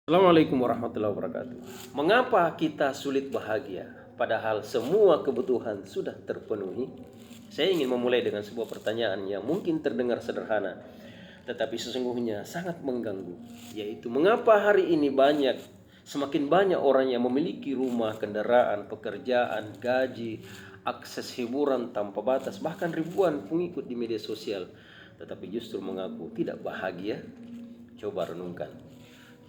Assalamualaikum warahmatullahi wabarakatuh. Mengapa kita sulit bahagia padahal semua kebutuhan sudah terpenuhi? Saya ingin memulai dengan sebuah pertanyaan yang mungkin terdengar sederhana, tetapi sesungguhnya sangat mengganggu, yaitu mengapa hari ini semakin banyak orang yang memiliki rumah, kendaraan, pekerjaan, gaji, akses hiburan tanpa batas, bahkan ribuan pengikut di media sosial, tetapi justru mengaku tidak bahagia? Coba renungkan.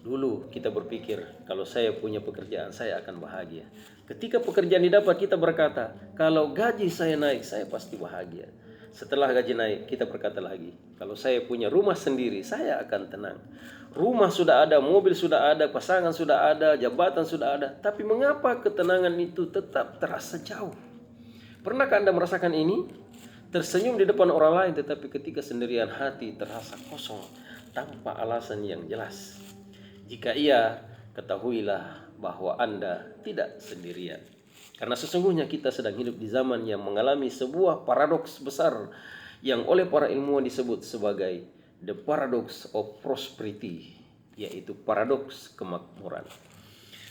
Dulu kita berpikir kalau saya punya pekerjaan saya akan bahagia. Ketika pekerjaan didapat kita berkata kalau gaji saya naik saya pasti bahagia. Setelah gaji naik kita berkata lagi kalau saya punya rumah sendiri saya akan tenang. Rumah sudah ada, mobil sudah ada, pasangan sudah ada, jabatan sudah ada. Tapi mengapa ketenangan itu tetap terasa jauh? Pernahkah Anda merasakan ini? Tersenyum di depan orang lain tetapi ketika sendirian hati terasa kosong tanpa alasan yang jelas. Jika iya, ketahuilah bahwa Anda tidak sendirian. Karena sesungguhnya kita sedang hidup di zaman yang mengalami sebuah paradoks besar yang oleh para ilmuwan disebut sebagai the paradox of prosperity, yaitu paradoks kemakmuran.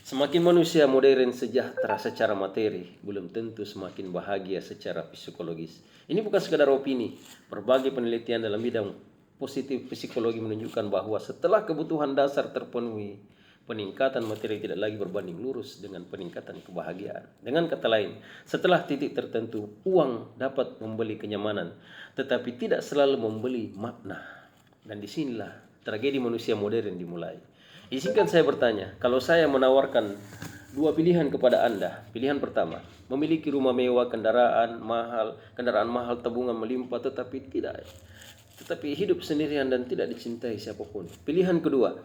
Semakin manusia modern sejahtera secara materi, belum tentu semakin bahagia secara psikologis. Ini bukan sekadar opini. Berbagai penelitian dalam bidang positif psikologi menunjukkan bahwa setelah kebutuhan dasar terpenuhi, peningkatan materi tidak lagi berbanding lurus dengan peningkatan kebahagiaan. Dengan kata lain, setelah titik tertentu, uang dapat membeli kenyamanan, tetapi tidak selalu membeli makna. Dan disinilah tragedi manusia modern dimulai. Izinkan saya bertanya, kalau saya menawarkan dua pilihan kepada Anda. Pilihan pertama, memiliki rumah mewah, kendaraan mahal, tabungan melimpah, tetapi hidup sendirian dan tidak dicintai siapapun. Pilihan kedua,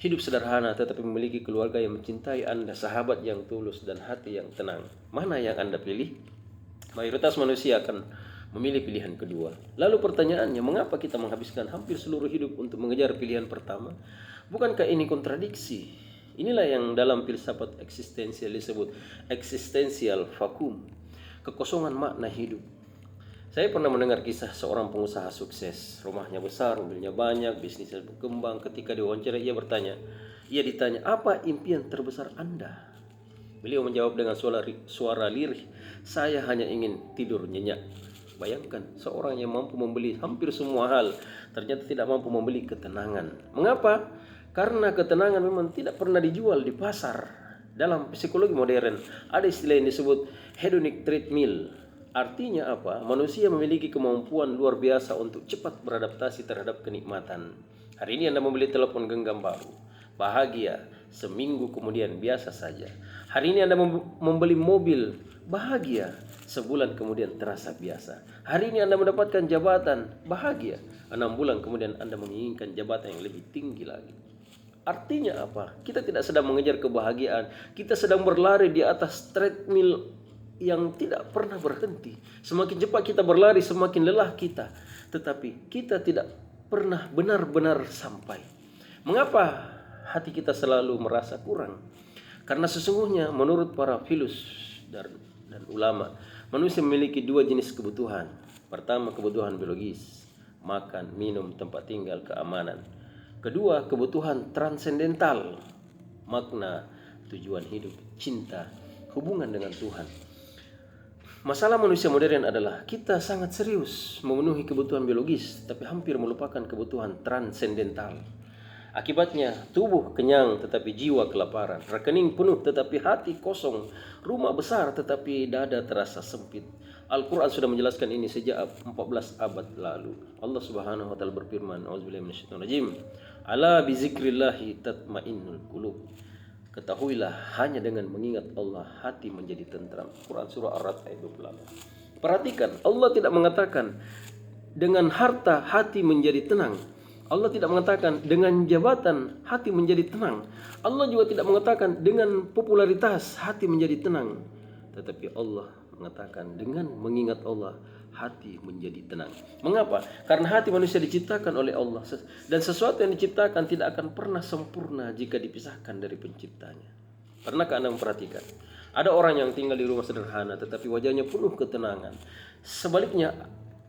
hidup sederhana tetapi memiliki keluarga yang mencintai Anda, sahabat yang tulus dan hati yang tenang. Mana yang Anda pilih? Mayoritas manusia akan memilih pilihan kedua. Lalu pertanyaannya, mengapa kita menghabiskan hampir seluruh hidup untuk mengejar pilihan pertama? Bukankah ini kontradiksi? Inilah yang dalam filsafat eksistensial disebut existential vacuum, kekosongan makna hidup. Saya pernah mendengar kisah seorang pengusaha sukses. Rumahnya besar, mobilnya banyak, bisnisnya berkembang. Ketika diwawancara ia ditanya, apa impian terbesar Anda? Beliau menjawab dengan suara lirih, saya hanya ingin tidur nyenyak. Bayangkan, seorang yang mampu membeli hampir semua hal, ternyata tidak mampu membeli ketenangan. Mengapa? Karena ketenangan memang tidak pernah dijual di pasar. Dalam psikologi modern, ada istilah yang disebut hedonic treadmill. Artinya apa? Manusia memiliki kemampuan luar biasa untuk cepat beradaptasi terhadap kenikmatan. Hari ini Anda membeli telepon genggam baru, bahagia. Seminggu kemudian biasa saja. Hari ini Anda membeli mobil, bahagia. Sebulan kemudian terasa biasa. Hari ini Anda mendapatkan jabatan, bahagia. 6 bulan kemudian Anda menginginkan jabatan yang lebih tinggi lagi. Artinya apa? Kita tidak sedang mengejar kebahagiaan. Kita sedang berlari di atas treadmill yang tidak pernah berhenti. Semakin cepat kita berlari, semakin lelah kita. Tetapi kita tidak pernah benar-benar sampai. Mengapa hati kita selalu merasa kurang? Karena sesungguhnya menurut para filsuf dan ulama, manusia memiliki dua jenis kebutuhan. Pertama, kebutuhan biologis, makan, minum, tempat tinggal, keamanan. Kedua, kebutuhan transendental, makna, tujuan hidup, cinta, hubungan dengan Tuhan. Masalah manusia modern adalah kita sangat serius memenuhi kebutuhan biologis tapi hampir melupakan kebutuhan transendental. Akibatnya tubuh kenyang tetapi jiwa kelaparan, rekening penuh tetapi hati kosong, rumah besar tetapi dada terasa sempit. Al-Quran sudah menjelaskan ini sejak 14 abad lalu. Allah Subhanahu wa taala berfirman, A'udzubillahi minasyaitonirrajim. Ala bizikrillahi tatmainnul qulub. Ketahuilah hanya dengan mengingat Allah hati menjadi tentram. Quran surah Ar-Ra'd ayat 28. Perhatikan, Allah tidak mengatakan dengan harta hati menjadi tenang. Allah tidak mengatakan dengan jabatan hati menjadi tenang. Allah juga tidak mengatakan dengan popularitas hati menjadi tenang. Tetapi Allah mengatakan dengan mengingat Allah hati menjadi tenang. Mengapa? Karena hati manusia diciptakan oleh Allah, dan sesuatu yang diciptakan tidak akan pernah sempurna jika dipisahkan dari penciptanya. Pernahkah Anda memperhatikan? Ada orang yang tinggal di rumah sederhana tetapi wajahnya penuh ketenangan. Sebaliknya,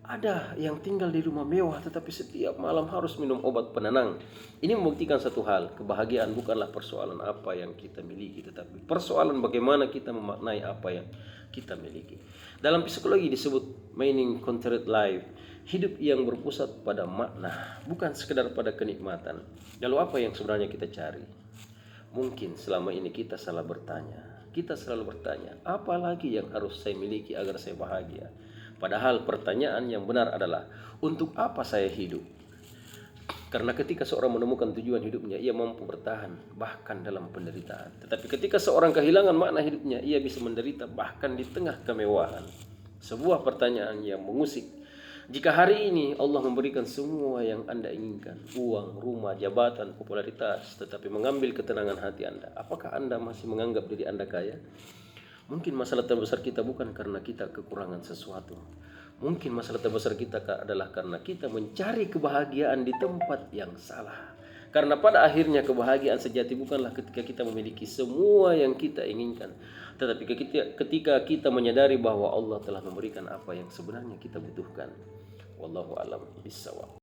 Ada yang tinggal di rumah mewah tetapi setiap malam harus minum obat penenang. Ini membuktikan satu hal, kebahagiaan bukanlah persoalan apa yang kita miliki, tetapi persoalan bagaimana kita memaknai apa yang kita miliki. Dalam psikologi disebut meaning centered life, hidup yang berpusat pada makna, bukan sekedar pada kenikmatan. Lalu apa yang sebenarnya kita cari? Mungkin selama ini kita salah bertanya. Kita selalu bertanya, apa lagi yang harus saya miliki agar saya bahagia? Padahal pertanyaan yang benar adalah, untuk apa saya hidup? Karena ketika seorang menemukan tujuan hidupnya, ia mampu bertahan bahkan dalam penderitaan. Tetapi ketika seorang kehilangan makna hidupnya, ia bisa menderita bahkan di tengah kemewahan. Sebuah pertanyaan yang mengusik. Jika hari ini Allah memberikan semua yang Anda inginkan, uang, rumah, jabatan, popularitas, tetapi mengambil ketenangan hati Anda, apakah Anda masih menganggap diri Anda kaya? Mungkin masalah terbesar kita bukan karena kita kekurangan sesuatu. Mungkin masalah terbesar kita adalah karena kita mencari kebahagiaan di tempat yang salah. Karena pada akhirnya kebahagiaan sejati bukanlah ketika kita memiliki semua yang kita inginkan, tetapi ketika kita menyadari bahwa Allah telah memberikan apa yang sebenarnya kita butuhkan. Wallahu a'lam bishawab.